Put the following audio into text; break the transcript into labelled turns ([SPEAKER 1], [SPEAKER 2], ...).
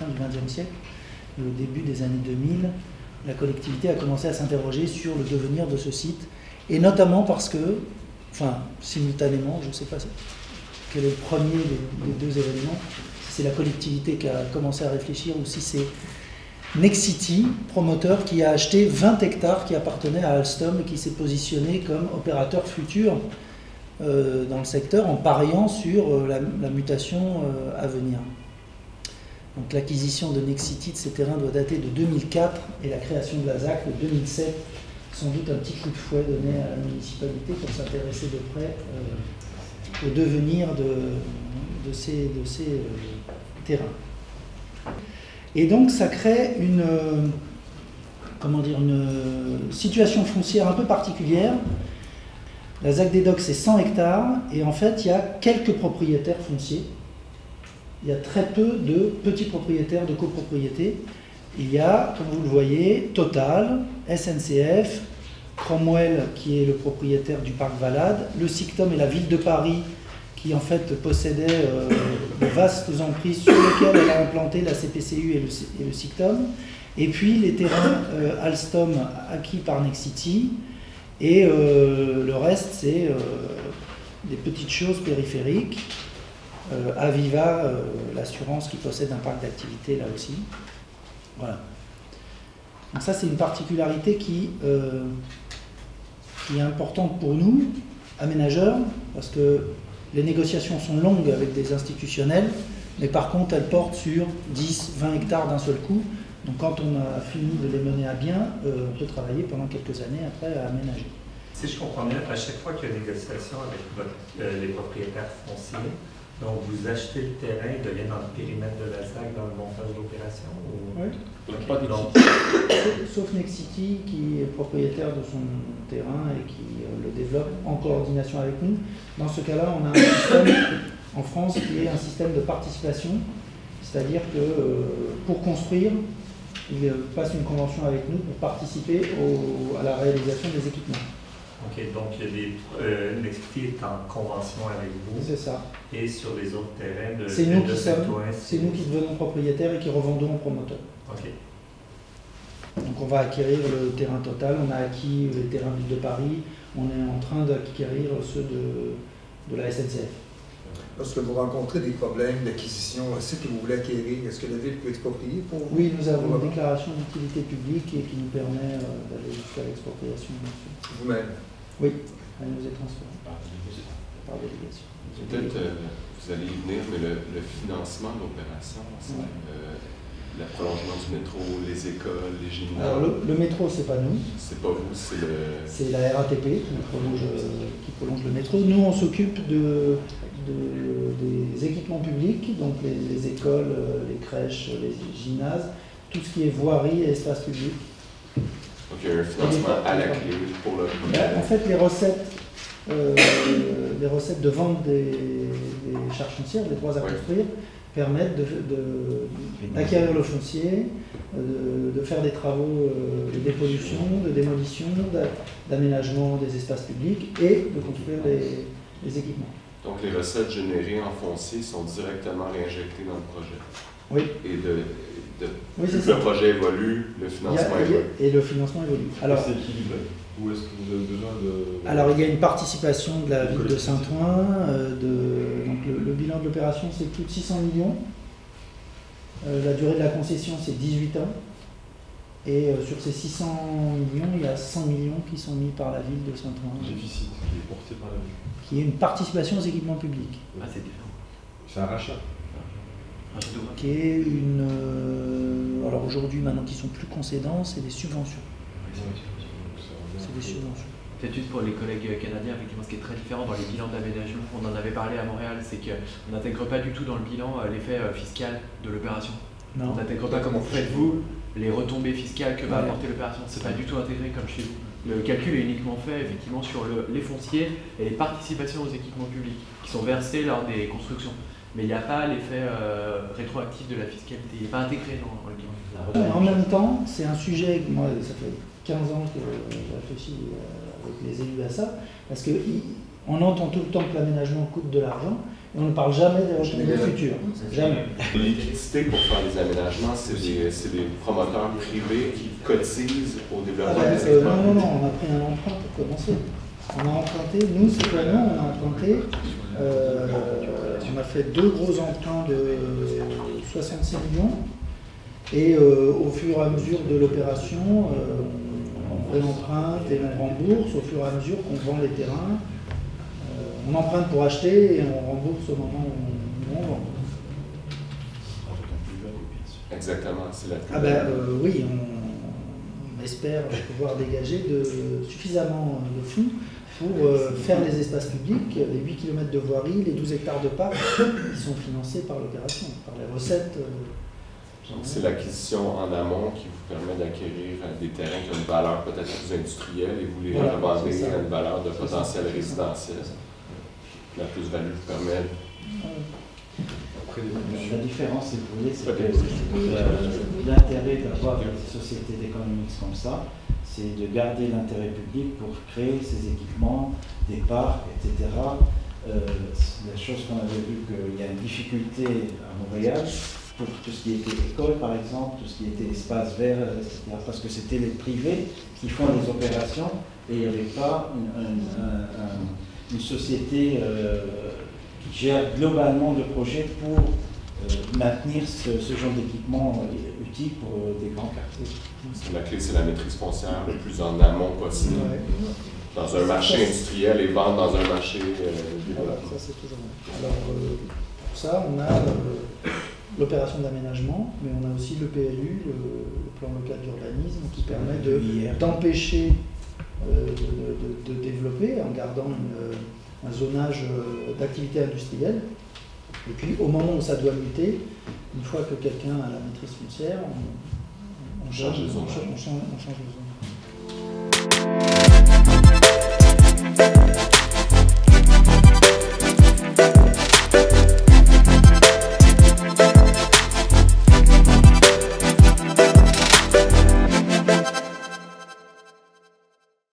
[SPEAKER 1] fin du XXe siècle, au début des années 2000, la collectivité a commencé à s'interroger sur le devenir de ce site, et notamment parce que, enfin, simultanément, je ne sais pas quel est le premier des deux événements, si c'est la collectivité qui a commencé à réfléchir ou si c'est Nexity, promoteur, qui a acheté 20 hectares qui appartenaient à Alstom et qui s'est positionné comme opérateur futur dans le secteur en pariant sur la mutation à venir. Donc l'acquisition de Nexity de ces terrains doit dater de 2004 et la création de la ZAC de 2007, sans doute un petit coup de fouet donné à la municipalité pour s'intéresser de près au devenir de ces terrains. Et donc ça crée une situation foncière un peu particulière. La ZAC des Docks, c'est 100 hectares, et en fait, il y a quelques propriétaires fonciers. Il y a très peu de petits propriétaires de copropriété. Il y a, comme vous le voyez, Total, SNCF, Cromwell, qui est le propriétaire du parc Valade, le SICTOM et la ville de Paris, qui en fait possédait de vastes emprises sur lesquelles elle a implanté la CPCU et le SICTOM, et puis les terrains Alstom acquis par Nexity, et le reste c'est des petites choses périphériques, Aviva, l'assurance qui possède un parc d'activité là aussi. Voilà. Donc ça c'est une particularité qui est importante pour nous, aménageurs, parce que les négociations sont longues avec des institutionnels, mais par contre elles portent sur 10, 20 hectares d'un seul coup. Donc quand on a fini de les mener à bien, on peut travailler pendant quelques années après à aménager.
[SPEAKER 2] Si je comprends bien, à chaque fois qu'il y a négociation avec les propriétaires fonciers, donc vous achetez le terrain, il devient dans le périmètre de la ZAC dans le montage d'opération ou...
[SPEAKER 1] Oui.
[SPEAKER 2] Okay.
[SPEAKER 1] Sauf Nexity qui est propriétaire de son terrain et qui le développe en coordination avec nous. Dans ce cas-là, on a un système en France qui est un système de participation, c'est-à-dire que pour construire, il passe une convention avec nous pour participer à la réalisation des équipements.
[SPEAKER 2] Ok, donc Nexity est en convention avec vous.
[SPEAKER 1] C'est ça.
[SPEAKER 2] Et sur les autres terrains de
[SPEAKER 1] c'est nous qui devenons propriétaires et qui revendons aux promoteurs.
[SPEAKER 2] Ok.
[SPEAKER 1] Donc on va acquérir le terrain Total, on a acquis les terrains Ville de Paris, on est en train d'acquérir ceux de la SNCF.
[SPEAKER 3] Lorsque vous rencontrez des problèmes d'acquisition, ce que vous voulez acquérir, est-ce que la ville peut exproprier pour vous?
[SPEAKER 1] Oui, nous avons une déclaration d'utilité publique et qui nous permet d'aller jusqu'à l'expropriation.
[SPEAKER 3] Vous-même?
[SPEAKER 1] Oui, elle nous est transférée par délégation.
[SPEAKER 4] Peut-être vous allez y venir, mais le financement de l'opération, le prolongement du métro, les écoles, les gymnases.
[SPEAKER 1] Alors le métro, c'est pas nous.
[SPEAKER 4] C'est pas vous, c'est le...
[SPEAKER 1] C'est la RATP qui prolonge le métro. Nous, on s'occupe des équipements publics, donc les écoles, les crèches, les gymnases, tout ce qui est voirie et espace public.
[SPEAKER 4] Donc il y a un financement à la clé pour le projet.
[SPEAKER 1] En fait, les recettes de vente des charges foncières, des droits à construire, permettent d'acquérir le foncier, de faire des travaux de dépollution, de démolition, d'aménagement des espaces publics et de construire les équipements.
[SPEAKER 4] Donc les recettes générées en foncier sont directement réinjectées dans le projet.
[SPEAKER 1] Oui.
[SPEAKER 4] Et
[SPEAKER 1] oui,
[SPEAKER 4] plus le projet évolue, le financement évolue.
[SPEAKER 1] Et le financement évolue. Alors,
[SPEAKER 5] c'est équilibré. Ou est-ce que vous avez besoin de...
[SPEAKER 1] Alors il y a une participation de la ville de Saint-Ouen, donc le bilan de l'opération c'est plus de 600 millions, la durée de la concession c'est 18 ans, et sur ces 600 millions, il y a 100 millions qui sont mis par la ville de Saint-Ouen.
[SPEAKER 5] Déficit qui est porté par la ville.
[SPEAKER 1] Qui est une participation aux équipements publics.
[SPEAKER 6] Ah, c'est différent.
[SPEAKER 5] C'est un rachat.
[SPEAKER 1] Qui est une... alors aujourd'hui, maintenant qu'ils sont plus concédants, c'est des subventions. C'est des subventions.
[SPEAKER 6] Peut-être juste pour les collègues canadiens, effectivement, ce qui est très différent dans les bilans d'aménagement, on en avait parlé à Montréal, c'est qu'on n'intègre pas du tout dans le bilan l'effet fiscal de l'opération. On n'intègre pas comme vous faites vous les retombées fiscales que va apporter l'opération. C'est pas du tout intégré comme chez vous. Le calcul est uniquement fait effectivement sur les fonciers et les participations aux équipements publics qui sont versés lors des constructions. Mais il n'y a pas l'effet rétroactif de la fiscalité, il n'est pas intégré dans le bilan.
[SPEAKER 1] En même temps, c'est un sujet, moi ça fait 15 ans que je réfléchis avec les élus à ça, parce qu'on entend tout le temps que l'aménagement coûte de l'argent, Et on ne parle jamais des retombées futures. Jamais.
[SPEAKER 4] Les liquidités pour faire les aménagements, c'est des promoteurs privés qui cotisent au développement des équipements.
[SPEAKER 1] Non, on a pris un emprunt pour commencer. On a emprunté, nous, citoyens, on a emprunté, on a fait 2 gros emprunts de 66 millions. Et au fur et à mesure de l'opération, on réemprunte et on rembourse au fur et à mesure qu'on vend les terrains. On emprunte pour acheter et on rembourse au moment où on vend.
[SPEAKER 4] Exactement, c'est la
[SPEAKER 1] oui, on espère pouvoir dégager suffisamment de fonds pour faire les espaces publics, les 8 km de voirie, les 12 hectares de parc qui sont financés par l'opération, par les recettes.
[SPEAKER 4] C'est l'acquisition en amont qui vous permet d'acquérir des terrains qui ont une valeur peut-être plus industrielle et vous les revendez à une valeur de potentiel résidentiel. La plus-value vous permet.
[SPEAKER 7] La différence, si vous voulez, c'est que l'intérêt d'avoir des sociétés d'économie comme ça, c'est de garder l'intérêt public pour créer ces équipements, des parcs, etc. La chose qu'on avait vu qu'il y a une difficulté à Montréal, pour tout ce qui était école par exemple, tout ce qui était espace vert, etc. Parce que c'était les privés qui font les opérations et il n'y avait pas une société qui gère globalement le projet pour maintenir ce genre d'équipement utile pour des grands quartiers.
[SPEAKER 4] La clé, c'est la maîtrise foncière le plus en amont possible. Dans un marché industriel et vendre dans un marché développement.
[SPEAKER 1] Ça, c'est toujours bien. Alors, pour ça, on a l'opération d'aménagement, mais on a aussi le PLU, le plan local d'urbanisme, qui permet d'empêcher de développer en gardant un zonage d'activité industrielle. Et puis, au moment où ça doit muter, une fois que quelqu'un a la maîtrise foncière, on change de zone.